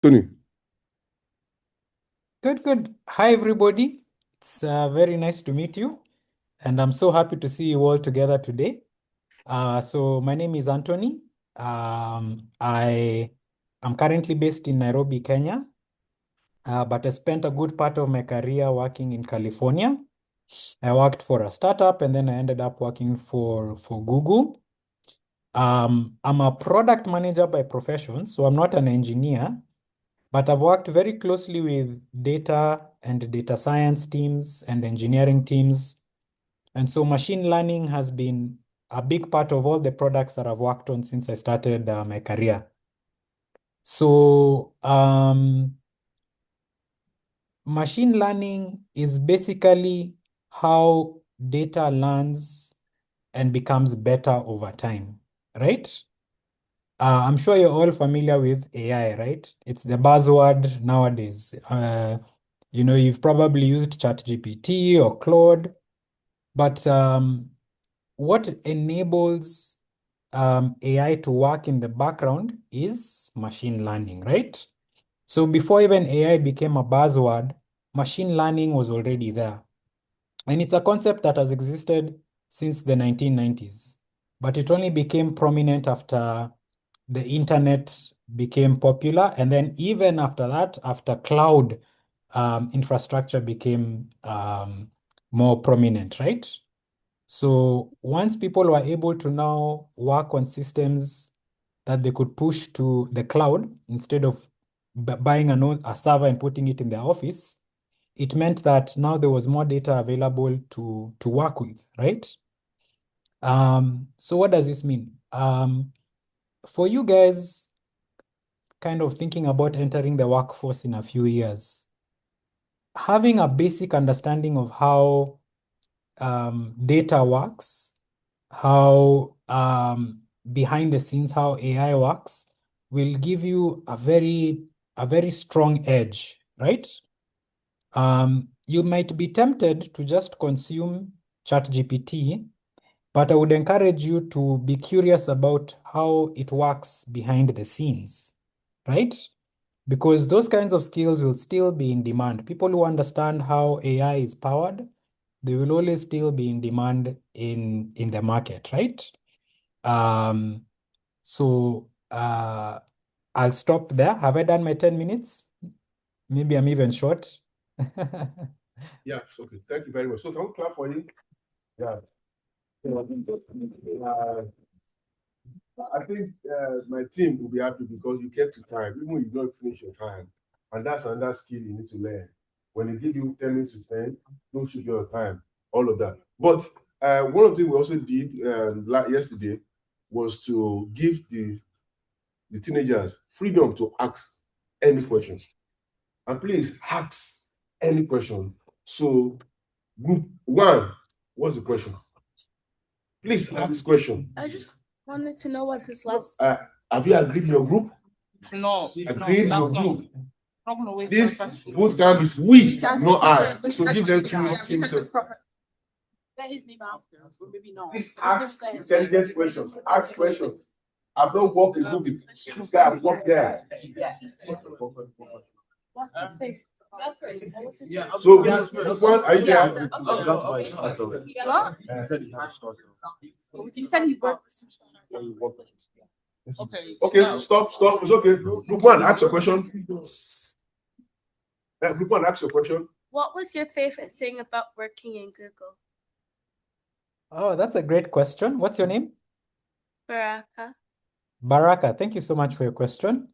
Tony. Good, good. Hi, everybody. It's very nice to meet you, and I'm so happy to see you all together today. So my name is Anthony. I am currently based in Nairobi, Kenya, but I spent a good part of my career working in California. I worked for a startup, and then I ended up working for Google. I'm a product manager by profession, so I'm not an engineer. But I've worked very closely with data and data science teams and engineering teams. And so machine learning has been a big part of all the products that I've worked on since I started my career. So machine learning is basically how data learns and becomes better over time, right? I'm sure you're all familiar with AI, right? It's the buzzword nowadays. You've probably used ChatGPT or Claude, but what enables AI to work in the background is machine learning, right? So before even AI became a buzzword, machine learning was already there. And it's a concept that has existed since the 1990s, but it only became prominent after the internet became popular. And then even after that, after cloud infrastructure became more prominent, right? So once people were able to now work on systems that they could push to the cloud instead of buying a server and putting it in their office, it meant that now there was more data available to work with, right? So what does this mean? For you guys kind of thinking about entering the workforce in a few years, having a basic understanding of how data works, how behind the scenes, how AI works, will give you a very strong edge, right? You might be tempted to just consume ChatGPT, but I would encourage you to be curious about how it works behind the scenes, right? Because those kinds of skills will still be in demand. People who understand how AI is powered, they will always still be in demand in the market, right? Um, so I'll stop there. Have I done my 10 minutes? Maybe I'm even short. Yeah, okay. Thank you very much. So can we clap for you? Yeah. I think my team will be happy because you kept to time, even if you don't finish your time. And that's another skill you need to learn. When they give you 10 minutes to spend, don't shoot your time, all of that. But one of the things we also did yesterday was to give the teenagers freedom to ask any question. And please ask any question. So, group one, what's the question? Please ask question. I just wanted to know what his last. Have you agreed in your group? No, Agreed in your group. not gonna waste This my time. boot camp is we, not I. So give them 2 minutes. Let his name out, or maybe not. Please ask intelligent questions. Ask questions. I've not worked in Google. This guy have worked there. What's his face? That's first. What's his face? So group one, are you there? What? You said he worked. Okay. Okay, stop. It's okay. Group one, ask your question. Group one, ask your question. What was your favorite thing about working in Google? Oh, that's a great question. What's your name? Baraka. Baraka, thank you so much for your question.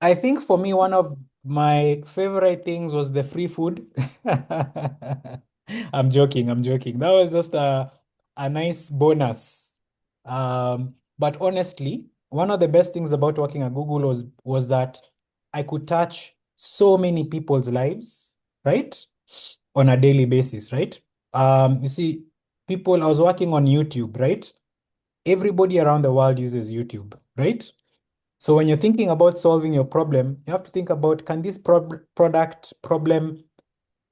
I think for me, one of my favorite things was the free food. I'm joking, I'm joking. That was just a nice bonus. But honestly, one of the best things about working at Google was that I could touch so many people's lives, right? On a daily basis, right? You see, I was working on YouTube, right? Everybody around the world uses YouTube, right? So when you're thinking about solving your problem, you have to think about, can this product problem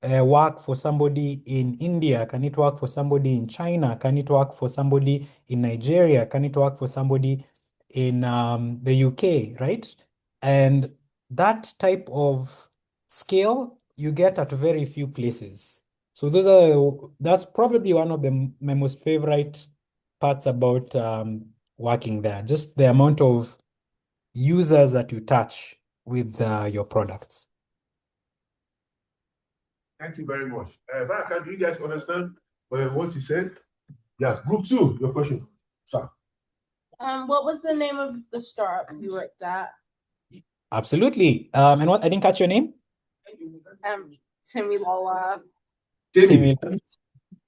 work for somebody in India? Can it work for somebody in China? Can it work for somebody in Nigeria? Can it work for somebody in the UK, right? And that type of scale you get at very few places. So that's probably one of my most favorite parts about working there, just the amount of users that you touch with your products. Thank you very much. Baraka, do you guys understand what he said? Yeah, group 2, your question, sir. What was the name of the startup you worked at? Absolutely. And what, I didn't catch your name? Timmy Lola. Timmy.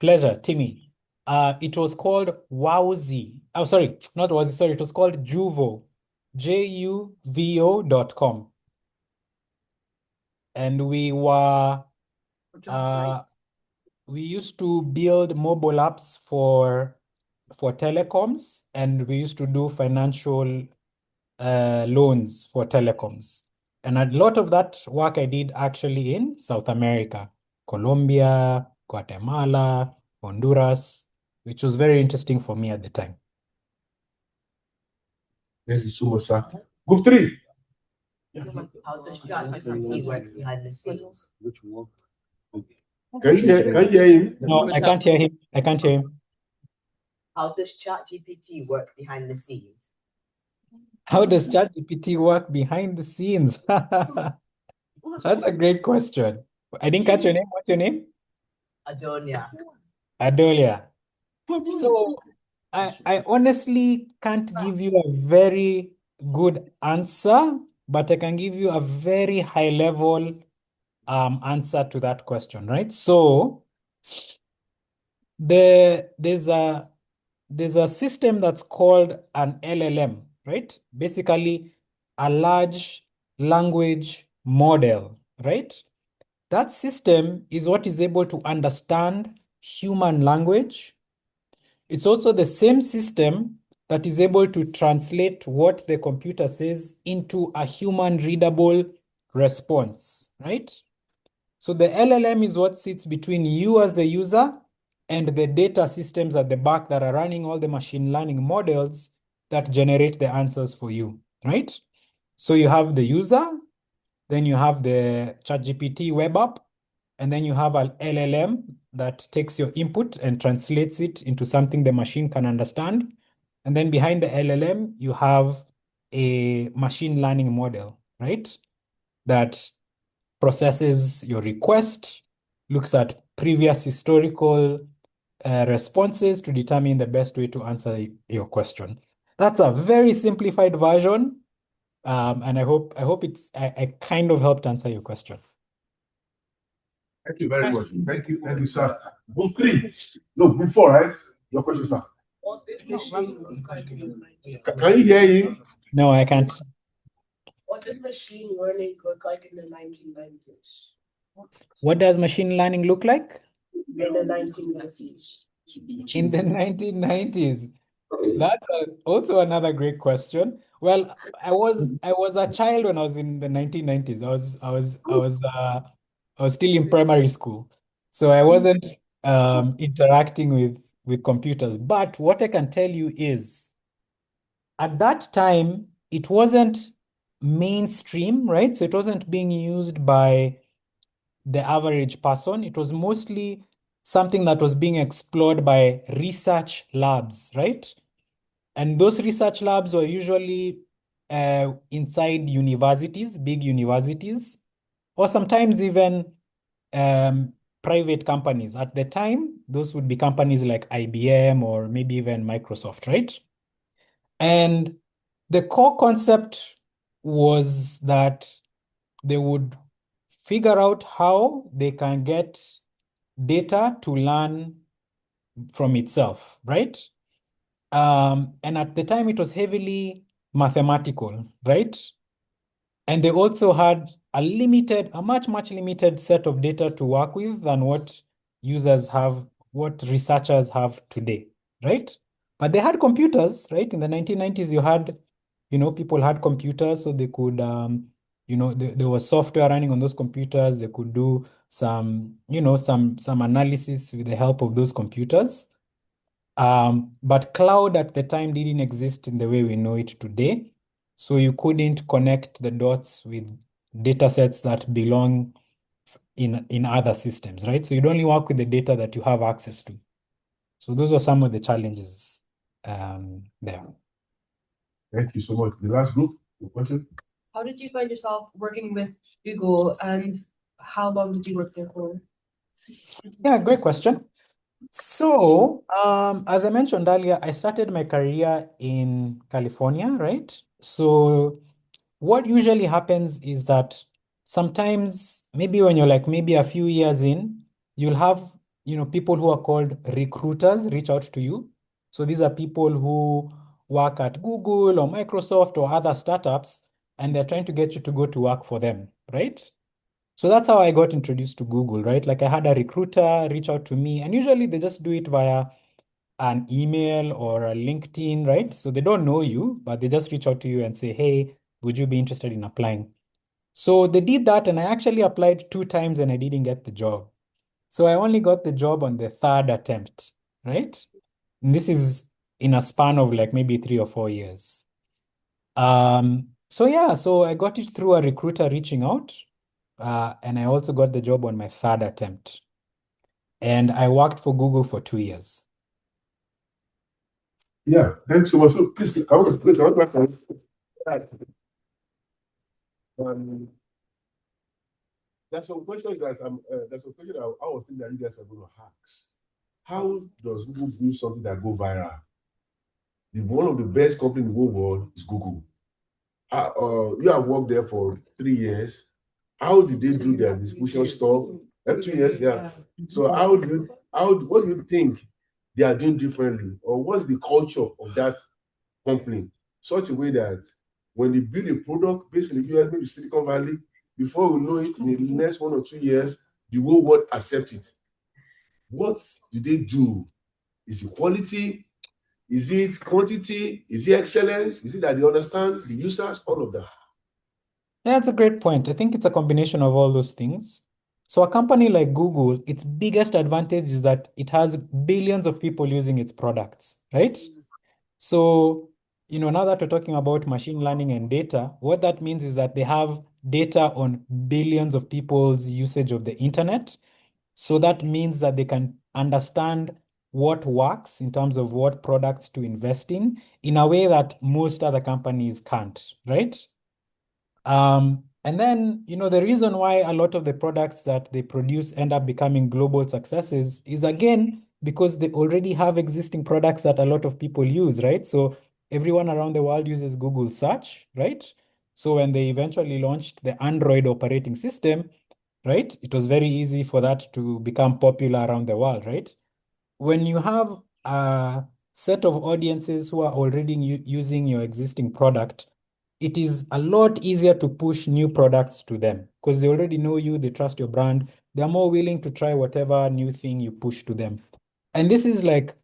Pleasure, Timmy. It was called Wowzy. Oh, sorry, not Wowzy, sorry, it was called Juvo. JUVO.com. And we used to build mobile apps for telecoms, and we used to do financial loans for telecoms. And a lot of that work I did actually in South America, Colombia, Guatemala, Honduras, which was very interesting for me at the time. Thank you so much, sir. Group 3. How does ChatGPT work behind the scenes? Can you hear him? No, I can't hear him. I can't hear him. How does ChatGPT work behind the scenes? How does ChatGPT work behind the scenes? That's a great question. I didn't catch your name. What's your name? Adonia. Adolia. So I honestly can't give you a very good answer, but I can give you a very high level answer to that question, right? So there's a system that's called an LLM, right? Basically, a large language model, right? That system is what is able to understand human language. It's also the same system that is able to translate what the computer says into a human readable response, right? So the LLM is what sits between you as the user and the data systems at the back that are running all the machine learning models that generate the answers for you, right? So you have the user, then you have the ChatGPT web app, and then you have an LLM that takes your input and translates it into something the machine can understand. And then behind the LLM, you have a machine learning model, right? That processes your request, looks at previous historical responses to determine the best way to answer your question. That's a very simplified version, and I hope I kind of helped answer your question. Thank you very much. Thank you, sir. Group 3. No, group 4, right? Your question, sir. Can you hear him? No, I can't. What did machine learning look like in the 1990s? What does machine learning look like? In the 1990s. In the 1990s. That's also another great question. Well, I was a child when I was in the 1990s. I was still in primary school, so I wasn't interacting with computers. But what I can tell you is, at that time, it wasn't mainstream, right? So it wasn't being used by the average person. It was mostly something that was being explored by research labs, right? And those research labs were usually inside universities, big universities, or sometimes even private companies. At the time, those would be companies like IBM or maybe even Microsoft, right? And the core concept was that they would figure out how they can get data to learn from itself, right? And at the time, it was heavily mathematical, right? And they also had a much limited set of data to work with than what users have, what researchers have today, right? But they had computers, right? In the 1990s, people had computers, so they could, there was software running on those computers. They could do some analysis with the help of those computers. But cloud at the time didn't exist in the way we know it today. So you couldn't connect the dots with data sets that belong in other systems, right? So you'd only work with the data that you have access to. So those are some of the challenges there. Thank you so much. The last group, the question? How did you find yourself working with Google, and how long did you work there for? Yeah, great question. So, as I mentioned earlier, I started my career in California, right? So what usually happens is that sometimes maybe when you're like maybe a few years in, you'll have, people who are called recruiters reach out to you. So these are people who work at Google or Microsoft or other startups, and they're trying to get you to go to work for them, right? So that's how I got introduced to Google, right? Like I had a recruiter reach out to me, and usually they just do it via an email or a LinkedIn, right? So they don't know you, but they just reach out to you and say, hey, would you be interested in applying? So they did that, and I actually applied 2 times and I didn't get the job. So I only got the job on the third attempt, right? And this is in a span of like maybe 3 or 4 years. So yeah, so I got it through a recruiter reaching out, and I also got the job on my third attempt. And I worked for Google for 2 years. Yeah, thanks so much. So please, I want to there's some questions that there's some questions I was thinking that you guys are going to ask. How does Google do something that go viral? One of the best companies in the whole world is Google. You have worked there for 3 years. How did they do their distribution stuff? 2 years, yeah. So what do you think they are doing differently, or what's the culture of that company? Such a way that when they build a product based in the US, maybe Silicon Valley, before we know it, in the next 1 or 2 years, the whole world accept it. What do they do? Is it quality? Is it quantity? Is it excellence? Is it that they understand the users? All of that. Yeah, that's a great point. I think it's a combination of all those things. So a company like Google, its biggest advantage is that it has billions of people using its products, right? So, now that we're talking about machine learning and data, what that means is that they have data on billions of people's usage of the internet. So that means that they can understand what works in terms of what products to invest in a way that most other companies can't, right? And then, the reason why a lot of the products that they produce end up becoming global successes is again because they already have existing products that a lot of people use, right? So everyone around the world uses Google Search, right? So when they eventually launched the Android operating system, right, it was very easy for that to become popular around the world, right? When you have a set of audiences who are already using your existing product, it is a lot easier to push new products to them because they already know you, they trust your brand, they're more willing to try whatever new thing you push to them. And this is like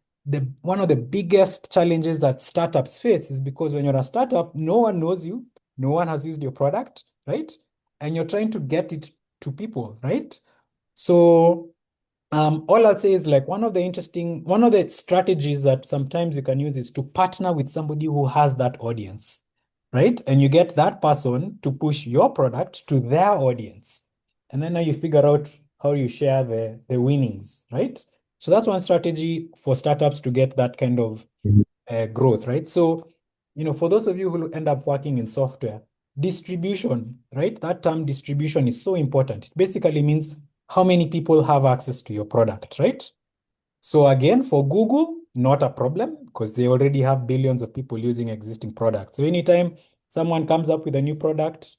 one of the biggest challenges that startups face is because when you're a startup, no one knows you, no one has used your product, right? And you're trying to get it to people, right? So all I'll say is like one of the strategies that sometimes you can use is to partner with somebody who has that audience, right? And you get that person to push your product to their audience. And then now you figure out how you share the winnings, right? So that's one strategy for startups to get that kind of growth, right? So, for those of you who end up working in software, distribution, right? That term distribution is so important. It basically means how many people have access to your product, right? So again, for Google, not a problem because they already have billions of people using existing products. So anytime someone comes up with a new product,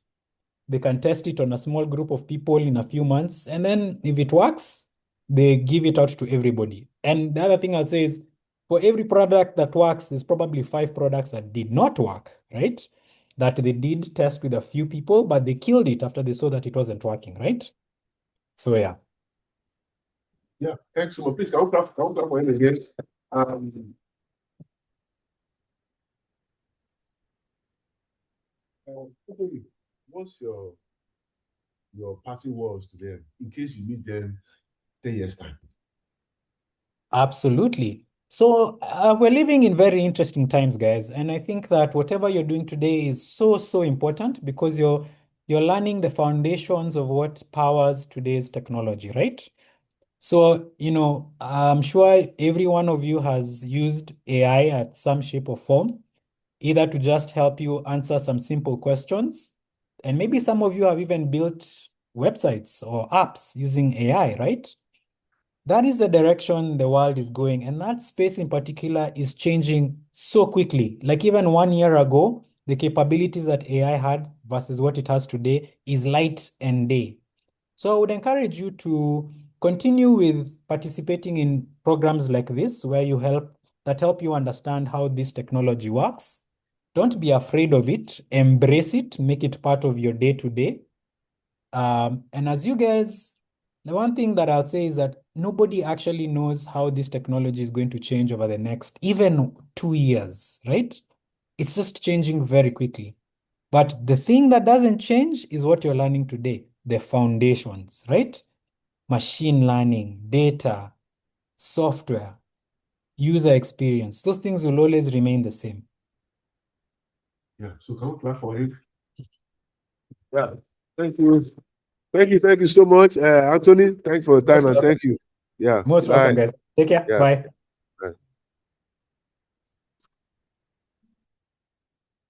they can test it on a small group of people in a few months. And then if it works, they give it out to everybody. And the other thing I'll say is for every product that works, there's probably 5 products that did not work, right? That they did test with a few people, but they killed it after they saw that it wasn't working, right? So yeah. Yeah, thanks so much. Please, can we clap for him again? Um, Antony, what's your parting words to them in case you meet them 10 years time? Absolutely. So we're living in very interesting times, guys, and I think that whatever you're doing today is so important because you're learning the foundations of what powers today's technology, right? So, I'm sure every one of you has used AI at some shape or form, either to just help you answer some simple questions, and maybe some of you have even built websites or apps using AI, right? That is the direction the world is going, and that space in particular is changing so quickly. Like even 1 year ago, the capabilities that AI had versus what it has today is light and day. So I would encourage you to continue with participating in programs like this, where help you understand how this technology works. Don't be afraid of it, embrace it, make it part of your day-to-day. And as you guys, the one thing that I'll say is that nobody actually knows how this technology is going to change over the next even 2 years, right? It's just changing very quickly. But the thing that doesn't change is what you're learning today, the foundations, right? Machine learning, data, software, user experience. Those things will always remain the same. Yeah, so can we clap for him? Yeah, thank you. Thank you so much, Anthony. Thanks for your time and welcome. thank you. Yeah, Most bye. welcome, guys. Take care. Yeah. Bye.